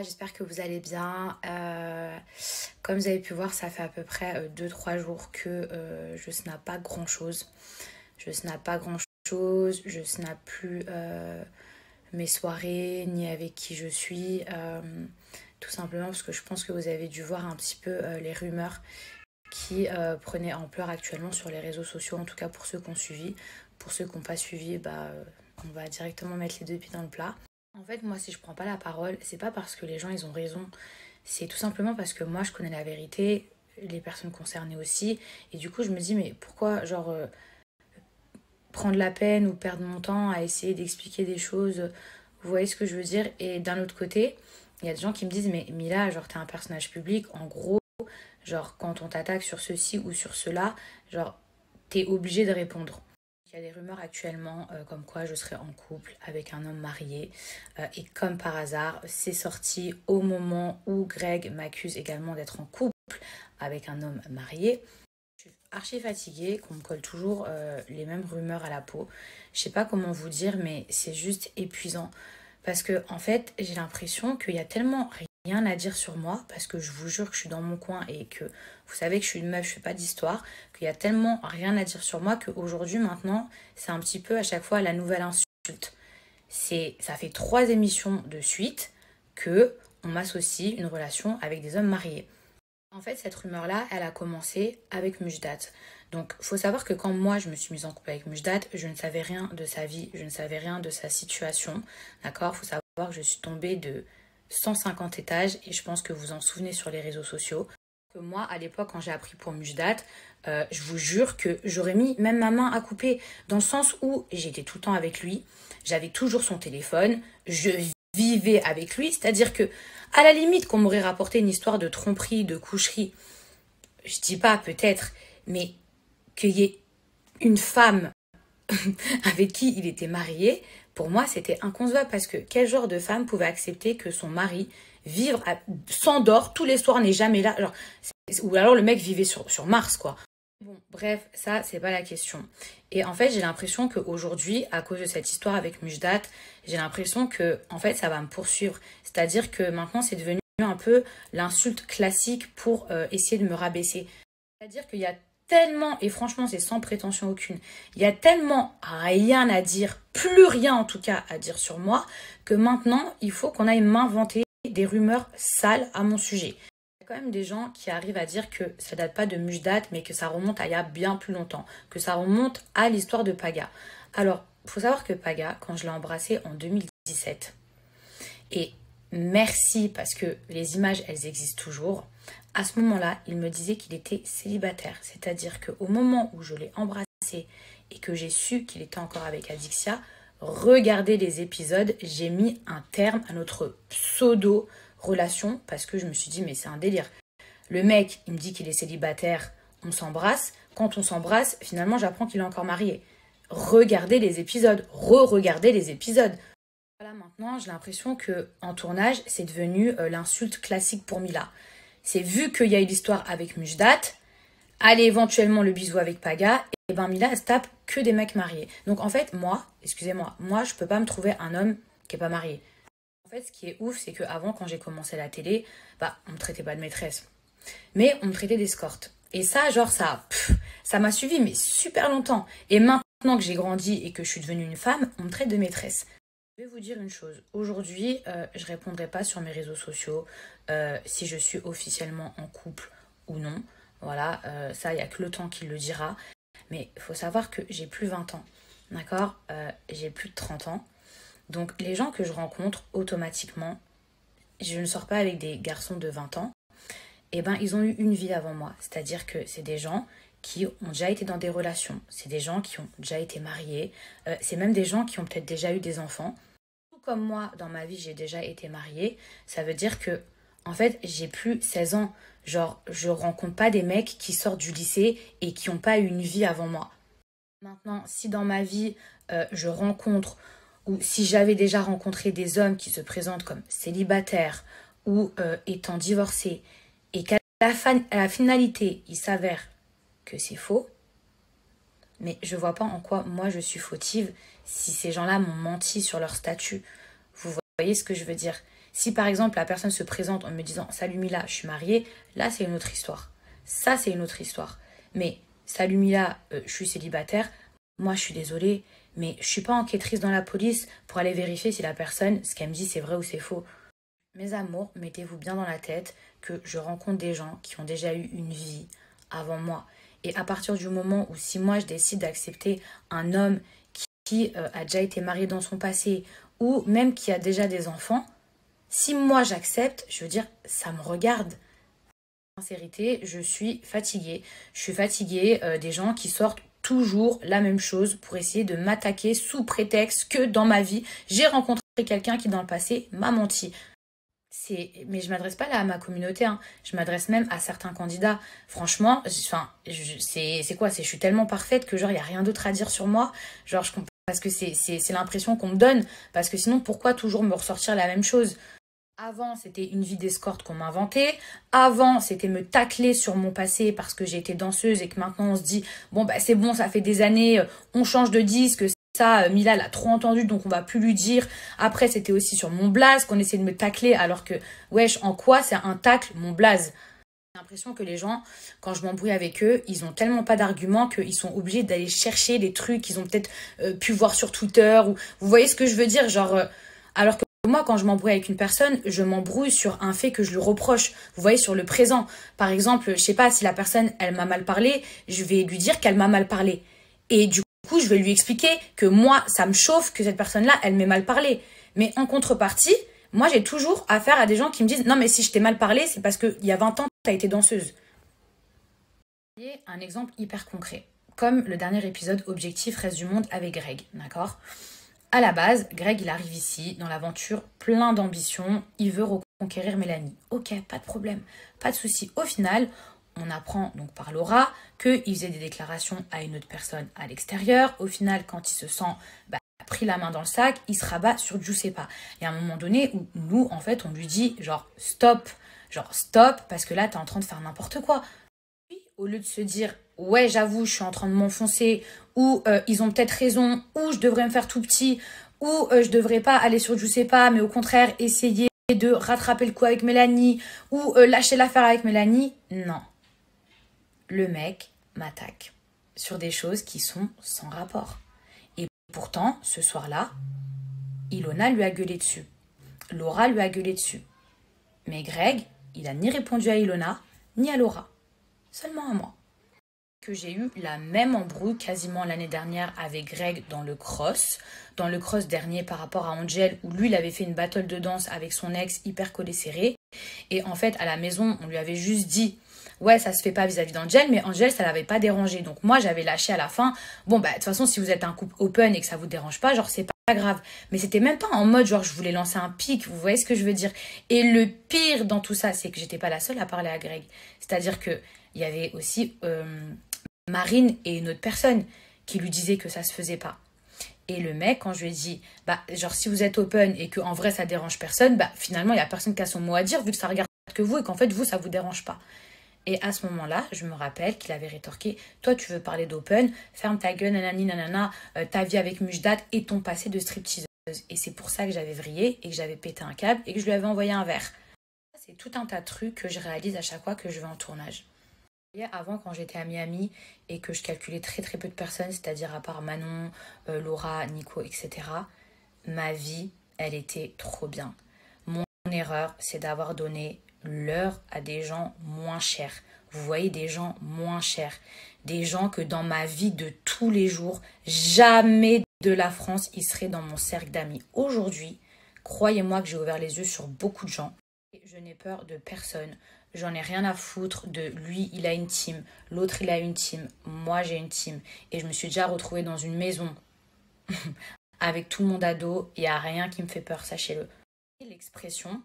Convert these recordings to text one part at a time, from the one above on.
j'espère que vous allez bien. Comme vous avez pu voir, ça fait à peu près 2-3 jours que je snap pas grand-chose. Je snap pas grand-chose, je snap plus mes soirées, ni avec qui je suis. Tout simplement parce que je pense que vous avez dû voir un petit peu les rumeurs qui prenaient ampleur actuellement sur les réseaux sociaux, en tout cas pour ceux qui ont suivi. Pour ceux qui n'ont pas suivi, on va directement mettre les deux pieds dans le plat. En fait, moi, si je prends pas la parole, c'est pas parce que les gens, ils ont raison. C'est tout simplement parce que moi, je connais la vérité, les personnes concernées aussi. Et du coup, je me dis, mais pourquoi, prendre la peine ou perdre mon temps à essayer d'expliquer des choses. Vous voyez ce que je veux dire? Et d'un autre côté, il y a des gens qui me disent, mais Mila, t'es un personnage public, en gros, quand on t'attaque sur ceci ou sur cela, t'es obligé de répondre. Il y a des rumeurs actuellement comme quoi je serais en couple avec un homme marié. Et comme par hasard, c'est sorti au moment où Greg m'accuse également d'être en couple avec un homme marié. Je suis archi fatiguée, qu'on me colle toujours les mêmes rumeurs à la peau. Je sais pas comment vous dire, mais c'est juste épuisant. Parce que en fait, j'ai l'impression qu'il y a tellement rien à dire sur moi, parce que je vous jure que je suis dans mon coin et que vous savez que je suis une meuf, je fais pas d'histoire, qu'il y a tellement rien à dire sur moi qu'aujourd'hui, maintenant, c'est un petit peu à chaque fois la nouvelle insulte. Ça fait 3 émissions de suite que on m'associe une relation avec des hommes mariés. En fait, cette rumeur-là, elle a commencé avec Mujdat. Donc, faut savoir que quand moi, je me suis mise en couple avec Mujdat, je ne savais rien de sa vie, je ne savais rien de sa situation. D'accord? Faut savoir que je suis tombée de 150 étages et je pense que vous en souvenez sur les réseaux sociaux. Que moi, à l'époque, quand j'ai appris pour Mujdat, je vous jure que j'aurais mis même ma main à couper, dans le sens où j'étais tout le temps avec lui, j'avais toujours son téléphone, je vivais avec lui, c'est-à-dire que à la limite qu'on m'aurait rapporté une histoire de tromperie, de coucherie, je dis pas peut-être, mais qu'il y ait une femme avec qui il était marié, pour moi c'était inconcevable, parce que quel genre de femme pouvait accepter que son mari s'endort tous les soirs, n'est jamais là, ou alors le mec vivait sur Mars, quoi. Bon, bref, ça, c'est pas la question. Et en fait, j'ai l'impression qu'aujourd'hui, à cause de cette histoire avec Mujdat, j'ai l'impression que, en fait, ça va me poursuivre. C'est-à-dire que maintenant, c'est devenu un peu l'insulte classique pour essayer de me rabaisser. C'est-à-dire qu'il y a tellement, et franchement, c'est sans prétention aucune, il y a tellement rien à dire, plus rien en tout cas à dire sur moi, que maintenant, il faut qu'on aille m'inventer des rumeurs sales à mon sujet. Il y a quand même des gens qui arrivent à dire que ça date pas de Mujdat, mais que ça remonte à il y a bien plus longtemps, que ça remonte à l'histoire de Paga. Alors, il faut savoir que Paga, quand je l'ai embrassé en 2017, et merci parce que les images, elles existent toujours, à ce moment-là, il me disait qu'il était célibataire. C'est-à-dire qu'au moment où je l'ai embrassé et que j'ai su qu'il était encore avec Adixia, regardez les épisodes, j'ai mis un terme à notre pseudo-relation parce que je me suis dit, mais c'est un délire. Le mec, il me dit qu'il est célibataire, on s'embrasse. Quand on s'embrasse, finalement, j'apprends qu'il est encore marié. Regardez les épisodes, re-regardez les épisodes. Voilà, maintenant, j'ai l'impression qu'en tournage, c'est devenu l'insulte classique pour Mila. C'est vu qu'il y a eu l'histoire avec Mujdat, allez éventuellement le bisou avec Paga, et ben Mila, elle se tape que des mecs mariés. Donc en fait, moi, je peux pas me trouver un homme qui est pas marié. En fait, ce qui est ouf, c'est qu'avant, quand j'ai commencé la télé, on me traitait pas de maîtresse. Mais on me traitait d'escorte. Et ça, ça m'a suivi, mais super longtemps. Et maintenant que j'ai grandi et que je suis devenue une femme, on me traite de maîtresse. Je vais vous dire une chose. Aujourd'hui, je ne répondrai pas sur mes réseaux sociaux si je suis officiellement en couple ou non. Voilà, ça, il n'y a que le temps qui le dira. Mais il faut savoir que j'ai plus 20 ans. D'accord? J'ai plus de 30 ans. Donc, les gens que je rencontre, automatiquement, je ne sors pas avec des garçons de 20 ans. Eh ben, ils ont eu une vie avant moi. C'est-à-dire que c'est des gens qui ont déjà été dans des relations. C'est des gens qui ont déjà été mariés. C'est même des gens qui ont peut-être déjà eu des enfants. Tout comme moi, dans ma vie, j'ai déjà été mariée. Ça veut dire que, en fait, j'ai plus 16 ans. Je rencontre pas des mecs qui sortent du lycée et qui n'ont pas eu une vie avant moi. Maintenant, si dans ma vie, je rencontre, ou si j'avais déjà rencontré des hommes qui se présentent comme célibataires ou étant divorcés, et qu'à la finalité, il s'avère que c'est faux, mais je vois pas en quoi moi je suis fautive si ces gens-là m'ont menti sur leur statut. Vous voyez ce que je veux dire? Si par exemple la personne se présente en me disant salut Mila, je suis mariée, là c'est une autre histoire. Ça c'est une autre histoire. Mais salut Mila, je suis célibataire, moi je suis désolée, mais je suis pas enquêtrice dans la police pour aller vérifier si la personne, ce qu'elle me dit c'est vrai ou c'est faux. Mes amours, mettez-vous bien dans la tête que je rencontre des gens qui ont déjà eu une vie avant moi. Et à partir du moment où si moi je décide d'accepter un homme qui a déjà été marié dans son passé ou même qui a déjà des enfants, si moi j'accepte, je veux dire, ça me regarde. En sincérité, je suis fatiguée. Je suis fatiguée des gens qui sortent toujours la même chose pour essayer de m'attaquer sous prétexte que dans ma vie, j'ai rencontré quelqu'un qui dans le passé m'a menti. Mais je m'adresse pas là à ma communauté, hein. Je m'adresse même à certains candidats. Franchement, c'est quoi? Je suis tellement parfaite que genre, il n'y a rien d'autre à dire sur moi. Genre, parce que c'est l'impression qu'on me donne. Parce que sinon, pourquoi toujours me ressortir la même chose? Avant, c'était une vie d'escorte qu'on m'inventait. Avant, c'était me tacler sur mon passé parce que j'ai été danseuse et que maintenant on se dit, bon, bah c'est bon, ça fait des années, on change de disque. Ça, Mila l'a trop entendu, donc on va plus lui dire. Après, c'était aussi sur mon blaze qu'on essayait de me tacler, alors que, wesh, en quoi c'est un tacle, mon blaze? J'ai l'impression que les gens, quand je m'embrouille avec eux, ils ont tellement pas d'arguments qu'ils sont obligés d'aller chercher des trucs qu'ils ont peut-être pu voir sur Twitter. Ou vous voyez ce que je veux dire? Genre, alors que moi, quand je m'embrouille avec une personne, je m'embrouille sur un fait que je lui reproche. Vous voyez, sur le présent. Par exemple, je sais pas, si la personne, elle m'a mal parlé, je vais lui dire qu'elle m'a mal parlé. Et du coup, je vais lui expliquer que moi, ça me chauffe que cette personne-là, elle m'ait mal parlé. Mais en contrepartie, moi, j'ai toujours affaire à des gens qui me disent « Non, mais si je t'ai mal parlé, c'est parce qu'il y a 20 ans, tu as été danseuse. » Un exemple hyper concret. Comme le dernier épisode Objectif Reste du Monde avec Greg, d'accord? À la base, Greg, il arrive ici, dans l'aventure, plein d'ambition. Il veut reconquérir Mélanie. Ok, pas de problème, pas de souci. Au final, on apprend donc par Laura qu'il faisait des déclarations à une autre personne à l'extérieur. Au final, quand il se sent pris la main dans le sac, il se rabat sur Giuseppa. Il y a un moment donné où nous, en fait, on lui dit genre stop, parce que là, t'es en train de faire n'importe quoi. Puis, au lieu de se dire ouais, j'avoue, je suis en train de m'enfoncer, ou ils ont peut-être raison, ou je devrais me faire tout petit, ou je devrais pas aller sur Giuseppa, mais au contraire, essayer de rattraper le coup avec Mélanie, ou lâcher l'affaire avec Mélanie, non. Le mec m'attaque sur des choses qui sont sans rapport. Et pourtant, ce soir-là, Ilona lui a gueulé dessus. Laura lui a gueulé dessus. Mais Greg, il a ni répondu à Ilona, ni à Laura. Seulement à moi. Que j'ai eu la même embrouille quasiment l'année dernière avec Greg dans le cross dernier par rapport à Angel, où lui il avait fait une battle de danse avec son ex hyper collé serré, et en fait à la maison on lui avait juste dit ouais ça se fait pas vis-à-vis d'Angel, mais Angel ça l'avait pas dérangé, donc moi j'avais lâché à la fin, bon bah de toute façon si vous êtes un couple open et que ça vous dérange pas, genre c'est pas grave, mais c'était même pas en mode genre je voulais lancer un pic, vous voyez ce que je veux dire. Et le pire dans tout ça, c'est que j'étais pas la seule à parler à Greg, c'est-à-dire que il y avait aussi Marine et une autre personne qui lui disait que ça se faisait pas. Et le mec, quand je lui ai dit, bah, genre, si vous êtes open et qu'en vrai ça dérange personne, bah, finalement, il y a personne qui a son mot à dire vu que ça regarde que vous et qu'en fait, vous, ça vous dérange pas. Et à ce moment-là, je me rappelle qu'il avait rétorqué, toi, tu veux parler d'open, ferme ta gueule, nanani, nanana, ta vie avec Mujdat et ton passé de stripteaseuse. Et c'est pour ça que j'avais vrillé et que j'avais pété un câble et que je lui avais envoyé un verre. C'est tout un tas de trucs que je réalise à chaque fois que je vais en tournage. Avant, quand j'étais à Miami et que je calculais très très peu de personnes, c'est-à-dire à part Manon, Laura, Nico, etc., ma vie, elle était trop bien. Mon erreur, c'est d'avoir donné l'heure à des gens moins chers. Vous voyez, des gens moins chers. Des gens que dans ma vie de tous les jours, jamais de la France, ils seraient dans mon cercle d'amis. Aujourd'hui, croyez-moi que j'ai ouvert les yeux sur beaucoup de gens. Et je n'ai peur de personne. J'en ai rien à foutre de lui, il a une team, l'autre il a une team, moi j'ai une team. Et je me suis déjà retrouvée dans une maison avec tout le monde ado, il n'y a rien qui me fait peur, sachez-le. L'expression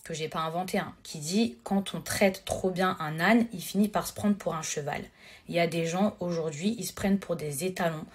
que j'ai pas inventée, hein, qui dit quand on traite trop bien un âne, il finit par se prendre pour un cheval. Il y a des gens aujourd'hui, ils se prennent pour des étalons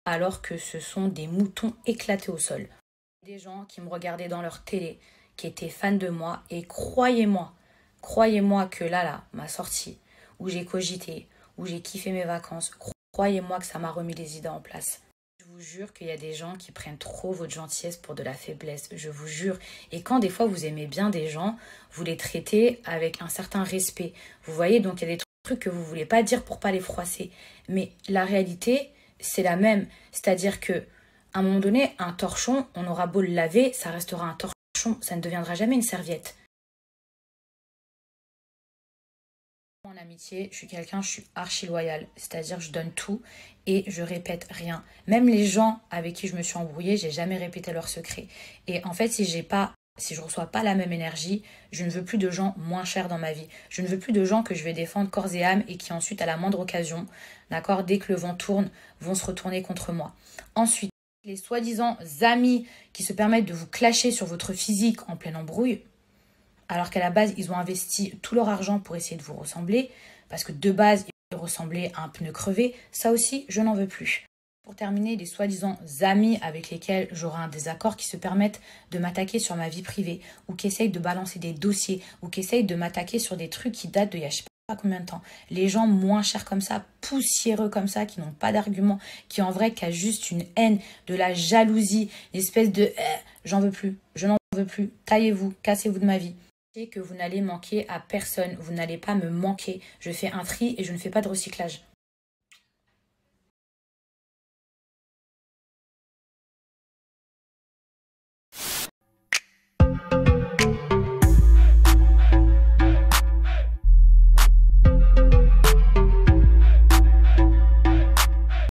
alors que ce sont des moutons éclatés au sol. Des gens qui me regardaient dans leur télé, qui étaient fans de moi, et croyez-moi que là, ma sortie, où j'ai cogité, où j'ai kiffé mes vacances, croyez-moi que ça m'a remis les idées en place. Je vous jure qu'il y a des gens qui prennent trop votre gentillesse pour de la faiblesse, je vous jure. Et quand des fois vous aimez bien des gens, vous les traitez avec un certain respect. Vous voyez, donc il y a des trucs que vous voulez pas dire pour pas les froisser. Mais la réalité, c'est la même. C'est-à-dire que à un moment donné, un torchon, on aura beau le laver, ça restera un torchon, ça ne deviendra jamais une serviette. En amitié, je suis quelqu'un, je suis archi loyale, c'est-à-dire je donne tout et je répète rien. Même les gens avec qui je me suis embrouillée, j'ai jamais répété leurs secrets. Et en fait, si je reçois pas la même énergie, je ne veux plus de gens moins chers dans ma vie. Je ne veux plus de gens que je vais défendre corps et âme et qui ensuite, à la moindre occasion, d'accord, dès que le vent tourne, vont se retourner contre moi. Ensuite, les soi-disant amis qui se permettent de vous clasher sur votre physique en pleine embrouille, alors qu'à la base, ils ont investi tout leur argent pour essayer de vous ressembler, parce que de base, ils ressemblaient à un pneu crevé, ça aussi, je n'en veux plus. Pour terminer, les soi-disant amis avec lesquels j'aurai un désaccord qui se permettent de m'attaquer sur ma vie privée, ou qui essayent de balancer des dossiers, ou qui essayent de m'attaquer sur des trucs qui datent de il y a je sais pas combien de temps. Les gens moins chers comme ça, poussiéreux comme ça, qui n'ont pas d'arguments, qui en vrai qui a juste une haine, de la jalousie, une espèce de j'en veux plus, je n'en veux plus, taillez-vous, cassez-vous de ma vie. Que vous n'allez manquer à personne, vous n'allez pas me manquer. Je fais un tri et je ne fais pas de recyclage.